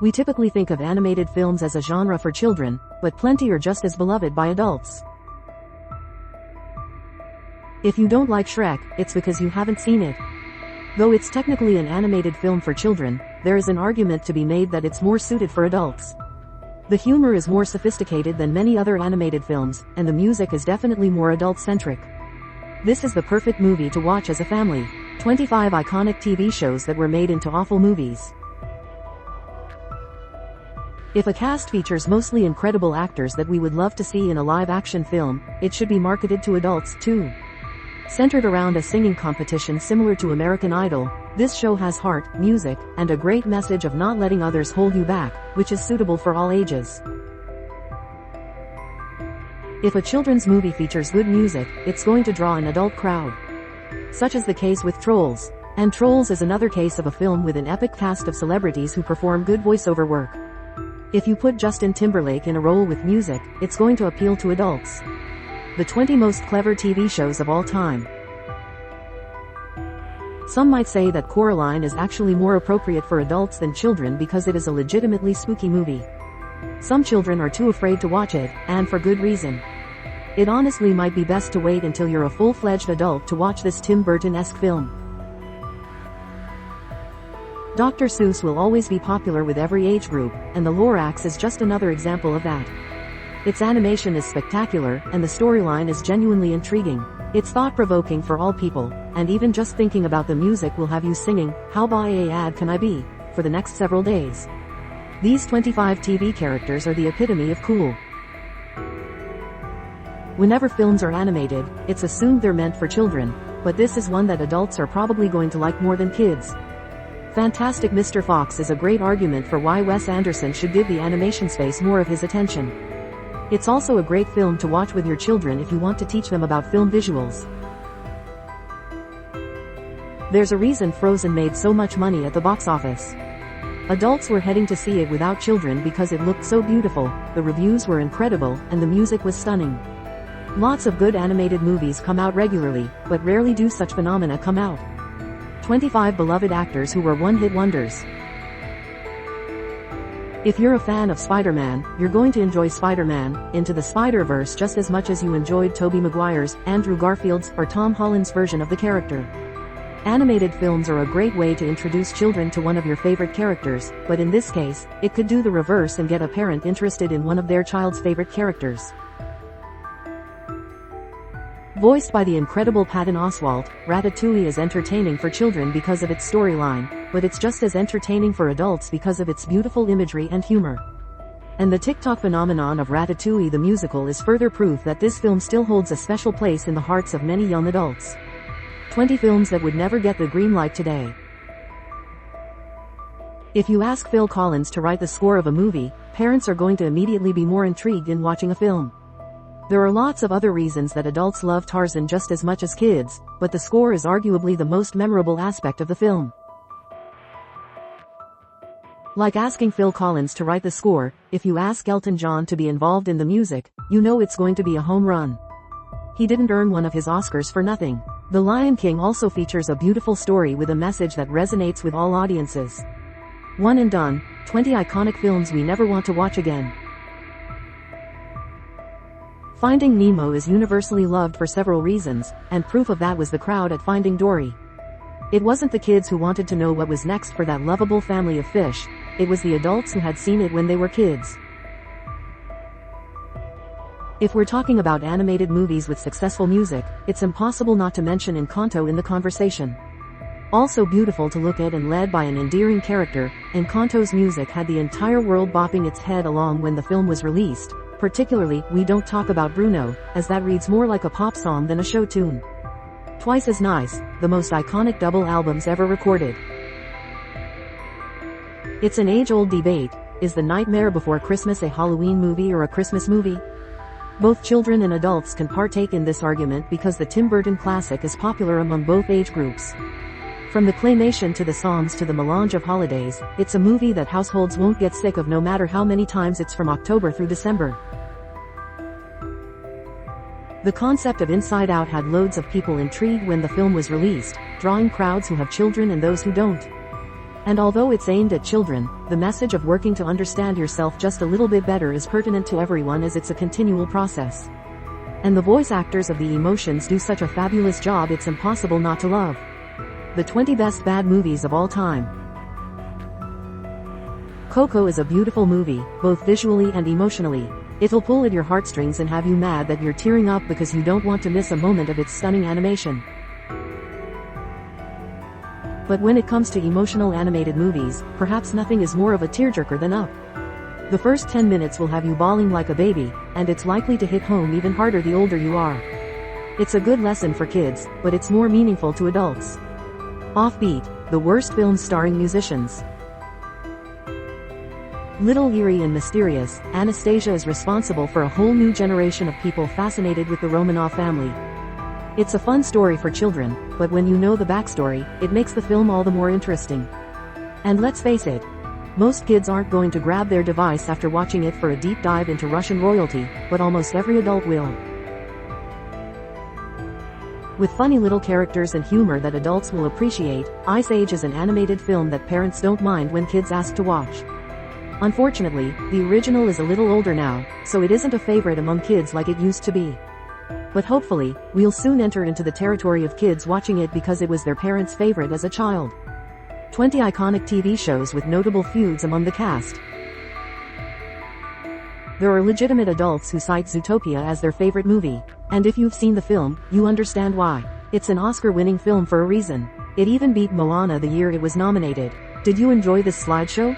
We typically think of animated films as a genre for children, but plenty are just as beloved by adults. If you don't like Shrek, it's because you haven't seen it. Though it's technically an animated film for children, there is an argument to be made that it's more suited for adults. The humor is more sophisticated than many other animated films, and the music is definitely more adult-centric. This is the perfect movie to watch as a family. 25 iconic TV shows that were made into awful movies. If a cast features mostly incredible actors that we would love to see in a live-action film, it should be marketed to adults too. Centered around a singing competition similar to American Idol, this show has heart, music, and a great message of not letting others hold you back, which is suitable for all ages. If a children's movie features good music, it's going to draw an adult crowd. Such is the case with Trolls. And Trolls is another case of a film with an epic cast of celebrities who perform good voiceover work. If you put Justin Timberlake in a role with music, it's going to appeal to adults. The 20 most clever TV shows of all time. Some might say that Coraline is actually more appropriate for adults than children because it is a legitimately spooky movie. Some children are too afraid to watch it, and for good reason. It honestly might be best to wait until you're a full-fledged adult to watch this Tim Burton-esque film. Dr. Seuss will always be popular with every age group, and The Lorax is just another example of that. Its animation is spectacular, and the storyline is genuinely intriguing. It's thought-provoking for all people, and even just thinking about the music will have you singing, "How bad can I be?" for the next several days. These 25 TV characters are the epitome of cool. Whenever films are animated, it's assumed they're meant for children, but this is one that adults are probably going to like more than kids. Fantastic Mr. Fox is a great argument for why Wes Anderson should give the animation space more of his attention. It's also a great film to watch with your children if you want to teach them about film visuals. There's a reason Frozen made so much money at the box office. Adults were heading to see it without children because it looked so beautiful, the reviews were incredible, and the music was stunning. Lots of good animated movies come out regularly, but rarely do such phenomena come out. 25 beloved actors who were one-hit wonders. If you're a fan of Spider-Man, you're going to enjoy Spider-Man Into the Spider-Verse just as much as you enjoyed Tobey Maguire's, Andrew Garfield's, or Tom Holland's version of the character. Animated films are a great way to introduce children to one of your favorite characters, but in this case, it could do the reverse and get a parent interested in one of their child's favorite characters. Voiced by the incredible Patton Oswalt, Ratatouille is entertaining for children because of its storyline, but it's just as entertaining for adults because of its beautiful imagery and humor. And the TikTok phenomenon of Ratatouille the musical is further proof that this film still holds a special place in the hearts of many young adults. 20 films that would never get the green light today. If you ask Phil Collins to write the score of a movie, parents are going to immediately be more intrigued in watching a film. There are lots of other reasons that adults love Tarzan just as much as kids, but the score is arguably the most memorable aspect of the film. Like asking Phil Collins to write the score, if you ask Elton John to be involved in the music, you know it's going to be a home run. He didn't earn one of his Oscars for nothing. The Lion King also features a beautiful story with a message that resonates with all audiences. One and done, 20 iconic films we never want to watch again. Finding Nemo is universally loved for several reasons, and proof of that was the crowd at Finding Dory. It wasn't the kids who wanted to know what was next for that lovable family of fish, it was the adults who had seen it when they were kids. If we're talking about animated movies with successful music, it's impossible not to mention Encanto in the conversation. Also beautiful to look at and led by an endearing character, Encanto's music had the entire world bopping its head along when the film was released. Particularly, We Don't Talk About Bruno, as that reads more like a pop song than a show tune. Twice as Nice, the most iconic double albums ever recorded. It's an age-old debate, is The Nightmare Before Christmas a Halloween movie or a Christmas movie? Both children and adults can partake in this argument because the Tim Burton classic is popular among both age groups. From the claymation to the songs to the melange of holidays, it's a movie that households won't get sick of no matter how many times it's from October through December. The concept of Inside Out had loads of people intrigued when the film was released, drawing crowds who have children and those who don't. And although it's aimed at children, the message of working to understand yourself just a little bit better is pertinent to everyone as it's a continual process. And the voice actors of the emotions do such a fabulous job it's impossible not to love. The 20 best bad movies of all time. Coco is a beautiful movie, both visually and emotionally. It'll pull at your heartstrings and have you mad that you're tearing up because you don't want to miss a moment of its stunning animation. But when it comes to emotional animated movies, perhaps nothing is more of a tearjerker than Up. The first 10 minutes will have you bawling like a baby, and it's likely to hit home even harder the older you are. It's a good lesson for kids, but it's more meaningful to adults. Offbeat, the worst films starring musicians. Little eerie and mysterious, Anastasia is responsible for a whole new generation of people fascinated with the Romanov family. It's a fun story for children, but when you know the backstory, it makes the film all the more interesting. And let's face it, most kids aren't going to grab their device after watching it for a deep dive into Russian royalty, but almost every adult will. With funny little characters and humor that adults will appreciate, Ice Age is an animated film that parents don't mind when kids ask to watch. Unfortunately, the original is a little older now, so it isn't a favorite among kids like it used to be. But hopefully, we'll soon enter into the territory of kids watching it because it was their parents' favorite as a child. 20 iconic TV shows with notable feuds among the cast. There are legitimate adults who cite Zootopia as their favorite movie. And if you've seen the film, you understand why. It's an Oscar-winning film for a reason. It even beat Moana the year it was nominated. Did you enjoy this slideshow?